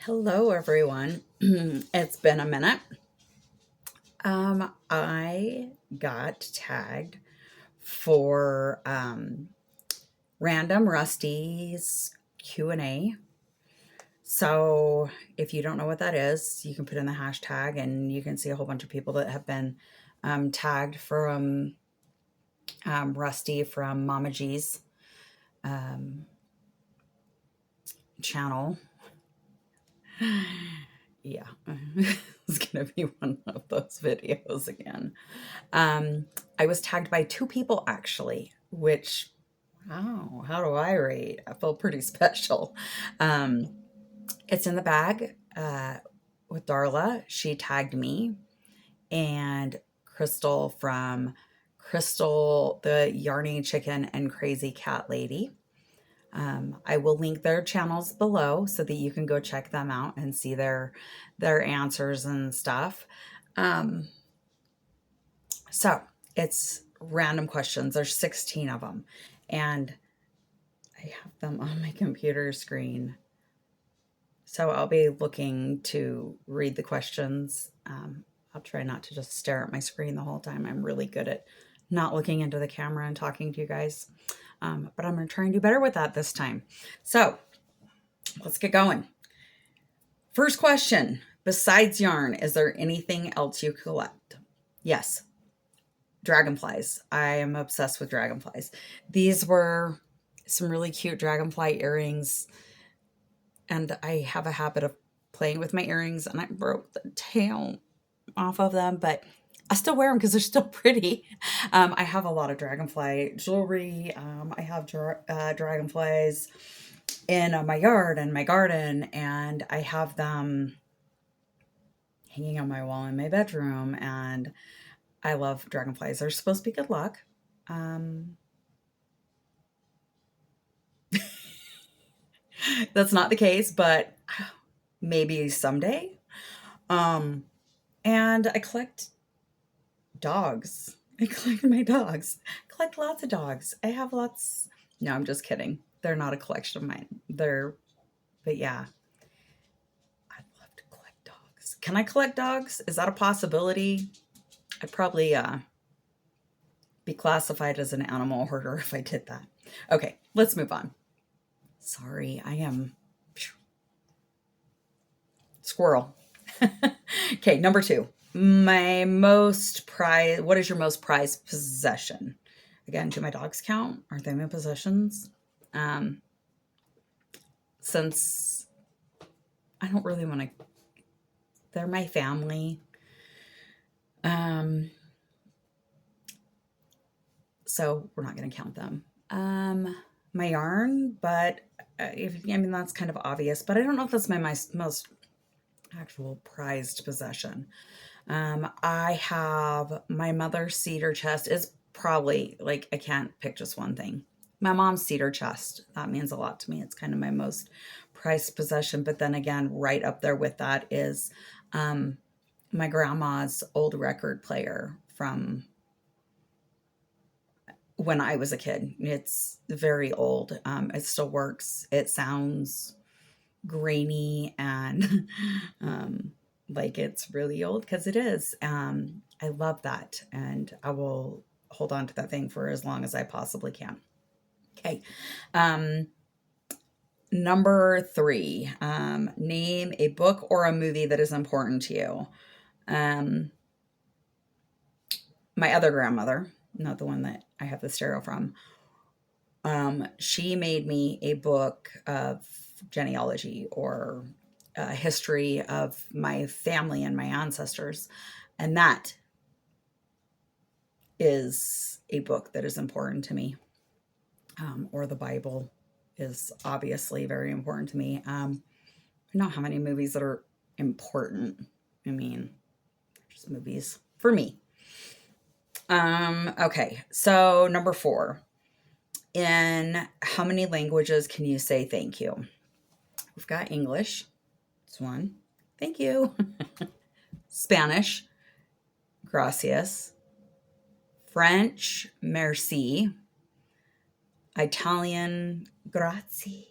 Hello, everyone. It's been a minute. I got tagged for Random Rusty's Q&A. So if you don't know what that is, you can put in the hashtag and you can see a whole bunch of people that have been tagged from Rusty from Mama G's um, channel. Yeah, it's gonna be one of those videos again. I was tagged by two people actually, which, wow, how do I rate? I feel pretty special. Um, it's in the bag with Darla. She tagged me, and Crystal from Crystal, the Yarny Chicken and Crazy Cat Lady. I will link their channels below so that you can go check them out and see their answers and stuff. Um, so it's random questions. There's 16 of them, and I have them on my computer screen. So I'll be looking to read the questions. I'll try not to just stare at my screen the whole time. I'm really good at not looking into the camera and talking to you guys. But I'm going to try and do better with that this time. So let's get going. First question. Besides yarn, is there anything else you collect? Yes. Dragonflies. I am obsessed with dragonflies. These were some really cute dragonfly earrings, and I have a habit of playing with my earrings, and I broke the tail off of them, but I still wear them because they're still pretty. I have a lot of dragonfly jewelry. I have dragonflies in my yard and my garden, and I have them hanging on my wall in my bedroom, and I love dragonflies. They're supposed to be good luck. Um, that's not the case, but maybe someday. Um, and I collect dogs. I collect my dogs. I collect lots of dogs. I have lots. No, I'm just kidding. They're not a collection of mine. But yeah, I'd love to collect dogs. Can I collect dogs? Is that a possibility? I'd probably be classified as an animal hoarder if I did that. Okay, let's move on. Sorry, I am squirrel. Okay, number two. What is your most prized possession? Again, do my dogs count? Are they my possessions? Um, since I don't really want to, they're my family. Um, so we're not going to count them. My yarn, but that's kind of obvious, but I don't know if that's my most actual prized possession. I have my mother's cedar chest is probably like, I can't pick just one thing. My mom's cedar chest, that means a lot to me. It's kind of my most prized possession. But then again, right up there with that is um, my grandma's old record player from when I was a kid. It's very old. It still works. It sounds grainy and like it's really old because it is. I love that, and I will hold on to that thing for as long as I possibly can. Okay. Um, Number three, name a book or a movie that is important to you. Um, my other grandmother, not the one that I have the stereo from, she made me a book of genealogy or history of my family and my ancestors. And that is a book that is important to me. Or the Bible is obviously very important to me. I don't know how many movies that are important. I mean, just movies for me. Okay, so number four. In how many languages can you say thank you? We've got English. That's one. Thank you. Spanish. Gracias. French. Merci. Italian. Grazie.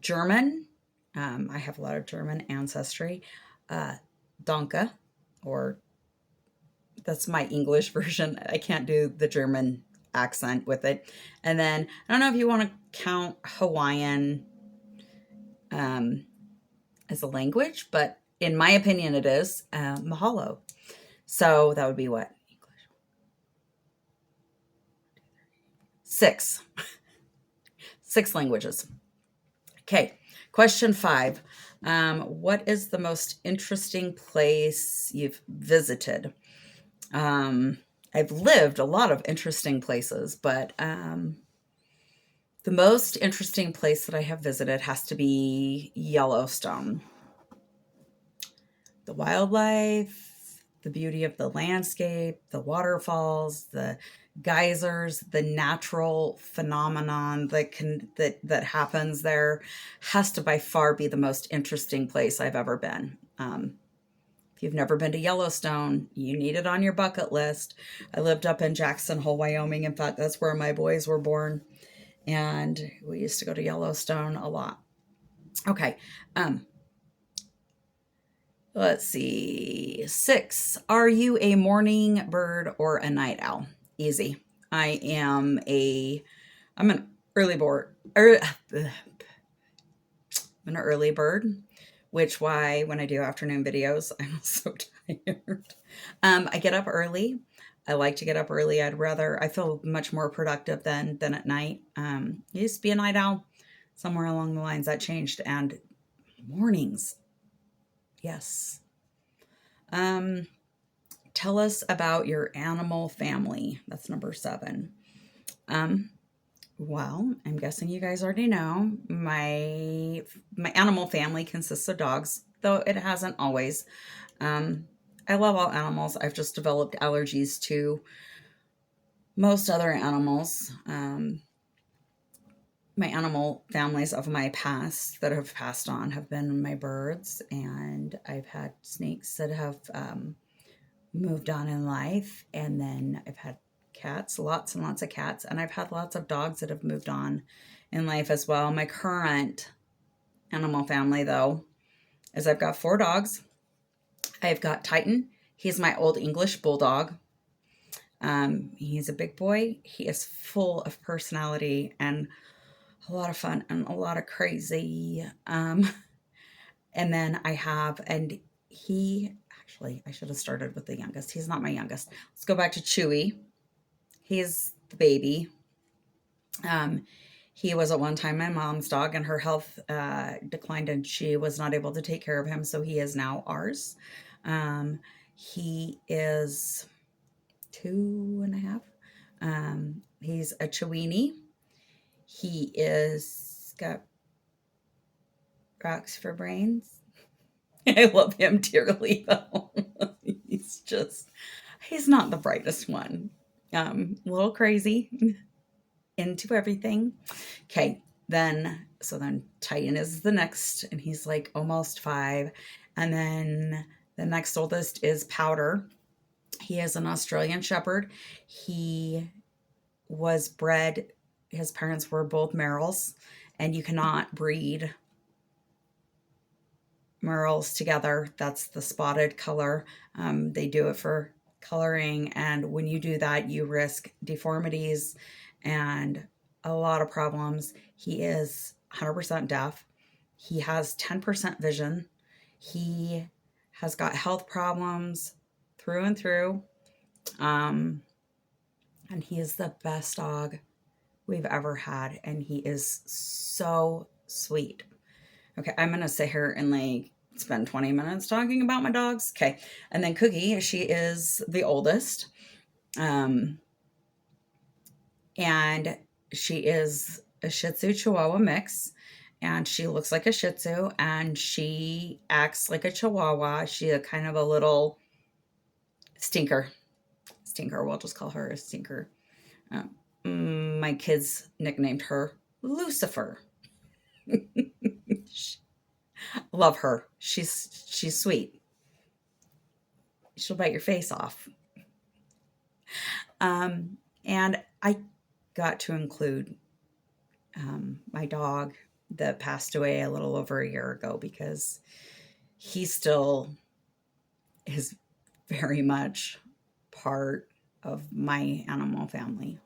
German. I have a lot of German ancestry. Uh, Danke, or that's my English version. I can't do the German accent with it. And then I don't know if you want to count Hawaiian um, as a language, but in my opinion, it is mahalo. So that would be what? Six. Six languages. Okay. Question 5. What is the most interesting place you've visited? I've lived a lot of interesting places, but the most interesting place that I have visited has to be Yellowstone. The wildlife, the beauty of the landscape, the waterfalls, the geysers, the natural phenomenon that happens there has to by far be the most interesting place I've ever been. If you've never been to Yellowstone, you need it on your bucket list. I lived up in Jackson Hole, Wyoming. In fact, that's where my boys were born. And we used to go to Yellowstone a lot. Okay. Let's see. 6. Are you a morning bird or a night owl? Easy. I'm an early bird. I'm an early bird, which why when I do afternoon videos, I'm so tired. I get up early. I like to get up early. I feel much more productive than at night. I used to be a night owl. Somewhere along the lines that changed, and mornings, yes. Um, Tell us about your animal family. That's number 7. Um, well, I'm guessing you guys already know my animal family consists of dogs, though it hasn't always. Um, I love all animals. I've just developed allergies to most other animals. My animal families of my past that have passed on have been my birds, and I've had snakes that have moved on in life, and then I've had cats, lots and lots of cats, and I've had lots of dogs that have moved on in life as well. My current animal family, though, is I've got 4 dogs. I've got Titan. He's my old English bulldog. He's a big boy. He is full of personality and a lot of fun and a lot of crazy. And then actually, I should have started with the youngest. He's not my youngest. Let's go back to Chewy. He's the baby. Um, he was at one time my mom's dog, and her health declined, and she was not able to take care of him, so he is now ours. He is 2.5. He's a Chiweenie. He is got rocks for brains. I love him dearly, though. He's not the brightest one. A little crazy, into everything. Okay, then Titan is the next, and he's like almost 5. And then the next oldest is Powder. He is an Australian Shepherd. He was bred, his parents were both Merrills, and you cannot breed Merles together. That's the spotted color. They do it for coloring, and when you do that, you risk deformities and a lot of problems. He is 100% deaf. He has 10% vision. He has got health problems through and through. And he is the best dog we've ever had, and he is so sweet. Okay, I'm gonna sit here and like spend 20 minutes talking about my dogs. Okay, and then Cookie, she is the oldest, and she is a Shih Tzu Chihuahua mix, and she looks like a Shih Tzu, and she acts like a Chihuahua. She's a kind of a little stinker. We'll just call her a stinker. My kids nicknamed her Lucifer. Love her. She's sweet. She'll bite your face off. And I got to include my dog that passed away a little over a year ago because he still is very much part of my animal family.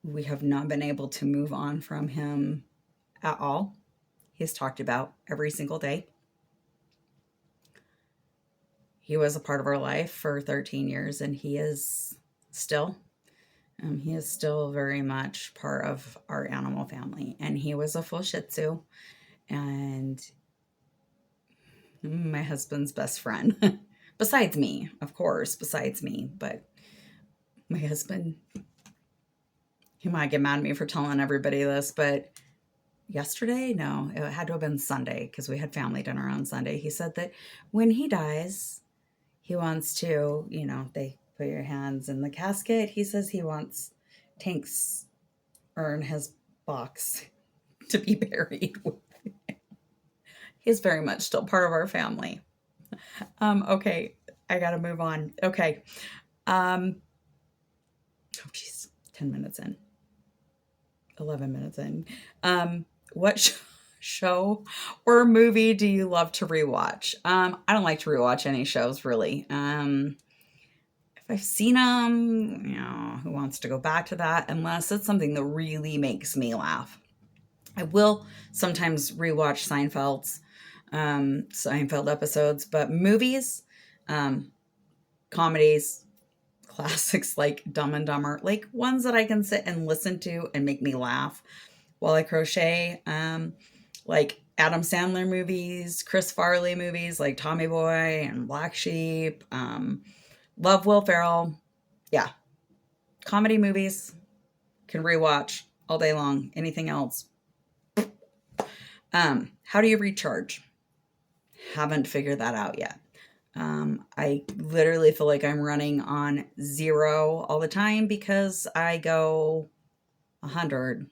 We have not been able to move on from him at all. He's talked about every single day. He was a part of our life for 13 years, and still, he is still very much part of our animal family. And he was a full Shih Tzu, and my husband's best friend. Besides me, of course, besides me. But my husband, he might get mad at me for telling everybody this, but yesterday, no, it had to have been Sunday because we had family dinner on Sunday. He said that when he dies, he wants to, they put your hands in the casket. He says he wants Tank's or in his box to be buried. He's very much still part of our family. Okay, I gotta move on. Okay. Oh geez, 10 minutes in. 11 minutes in. What show or movie do you love to rewatch? I don't like to rewatch any shows really. If I've seen them, who wants to go back to that unless it's something that really makes me laugh. I will sometimes rewatch Seinfeld episodes, but movies, um, comedies, classics like Dumb and Dumber, like ones that I can sit and listen to and make me laugh while I crochet. Like Adam Sandler movies, Chris Farley movies like Tommy Boy and Black Sheep. Love Will Ferrell. Yeah, comedy movies can rewatch all day long. Anything else? How do you recharge? Haven't figured that out yet. I literally feel like I'm running on zero all the time because I go 100%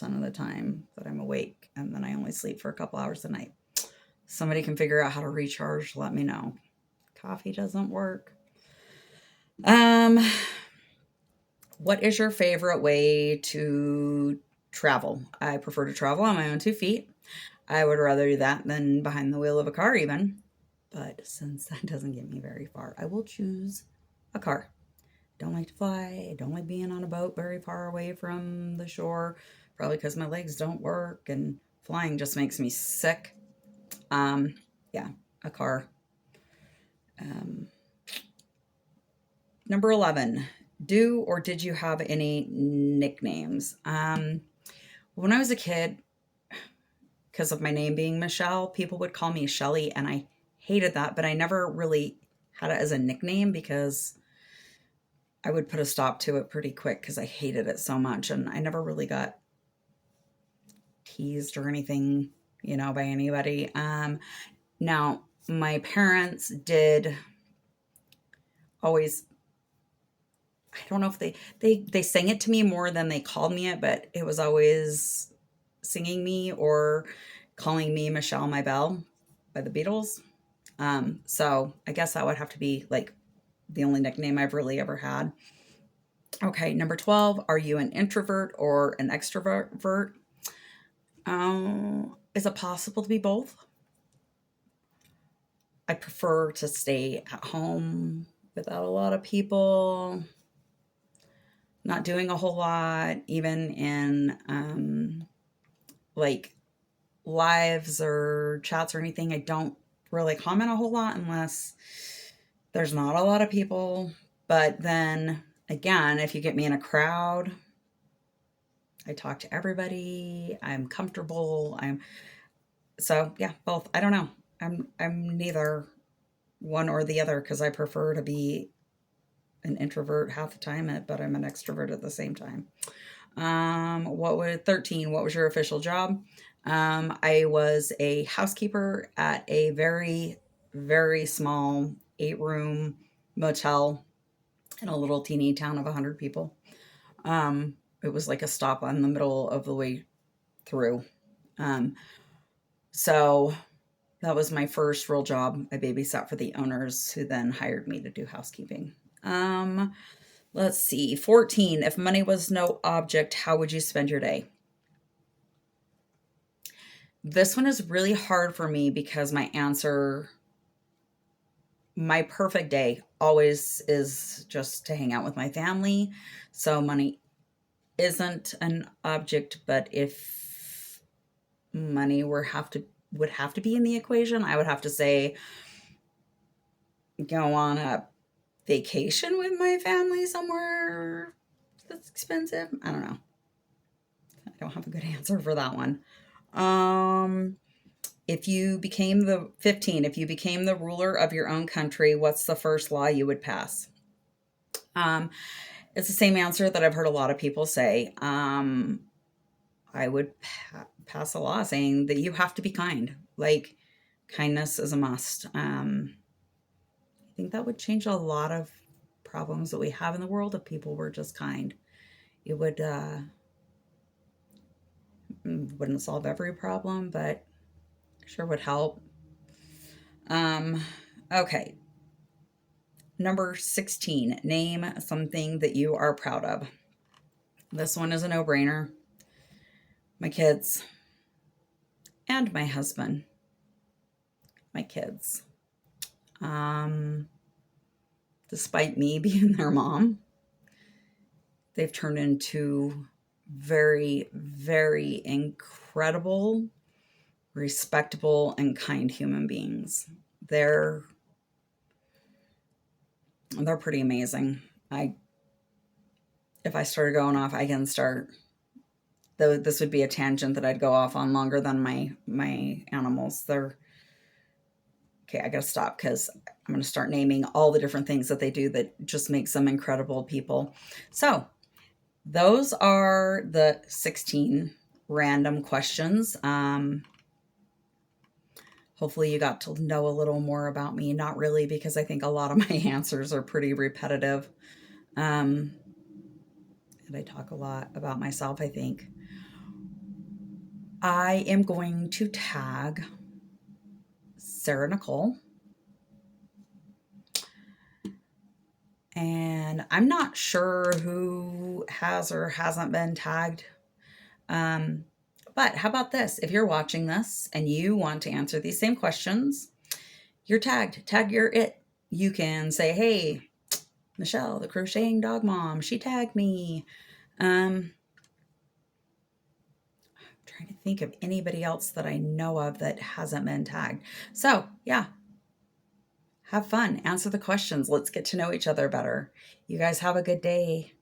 of the time that I'm awake, and then I only sleep for a couple hours a night. Somebody can figure out how to recharge, let me know. Coffee doesn't work. What is your favorite way to travel? I prefer to travel on my own 2 feet. I would rather do that than behind the wheel of a car even. But since that doesn't get me very far, I will choose a car. Don't like to fly. I don't like being on a boat very far away from the shore, probably because my legs don't work and flying just makes me sick. Yeah, a car. Um, Number 11, do or did you have any nicknames? When I was a kid, because of my name being Michelle, people would call me Shelly, and I hated that, but I never really had it as a nickname because I would put a stop to it pretty quick because I hated it so much, and I never really got teased or anything, by anybody. Now, my parents did always, I don't know if they sang it to me more than they called me it, but it was always singing me or calling me Michelle My Belle by the Beatles. So I guess that would have to be like the only nickname I've really ever had. Okay, number 12, are you an introvert or an extrovert? Is it possible to be both? I prefer to stay at home without a lot of people, not doing a whole lot, even in like lives or chats or anything. I don't really comment a whole lot unless there's not a lot of people. But then again, if you get me in a crowd, I talk to everybody. I'm comfortable. So yeah, both. I don't know. I'm neither one or the other because I prefer to be an introvert half the time, but I'm an extrovert at the same time. 13? What was your official job? I was a housekeeper at a very, very small 8-room motel in a little teeny town of 100 people. It was like a stop on the middle of the way through. So that was my first real job. I babysat for the owners who then hired me to do housekeeping. Let's see. 14. If money was no object, how would you spend your day? This one is really hard for me because my perfect day always is just to hang out with my family. So money isn't an object, but if money would have to be in the equation, I would have to say go on a vacation with my family somewhere that's expensive. I don't know. I don't have a good answer for that one. Um, if you became the 15, if you became the ruler of your own country, what's the first law you would pass? Um, it's the same answer that I've heard a lot of people say. I would pass a law saying that you have to be kind. Like, kindness is a must. I think that would change a lot of problems that we have in the world if people were just kind. It wouldn't solve every problem, but sure would help. Um, okay, number 16. Name something that you are proud of. This one is a no-brainer. My kids and my husband. My kids. Um, Despite me being their mom, they've turned into very, very incredible, respectable, and kind human beings. They're they're pretty amazing. I If I started going off, I can start. Though this would be a tangent that I'd go off on longer than my animals. They're okay. I gotta stop because I'm gonna start naming all the different things that they do that just makes them incredible people. So those are the 16 random questions. Hopefully you got to know a little more about me. Not really, because I think a lot of my answers are pretty repetitive. Um, and I talk a lot about myself, I think. I am going to tag Sarah Nicole. And I'm not sure who has or hasn't been tagged. Um, but how about this? If you're watching this and you want to answer these same questions, you're tagged. Tag your it. You can say, hey, Michelle, the crocheting dog mom, she tagged me. I'm trying to think of anybody else that I know of that hasn't been tagged. So, yeah, have fun. Answer the questions. Let's get to know each other better. You guys have a good day.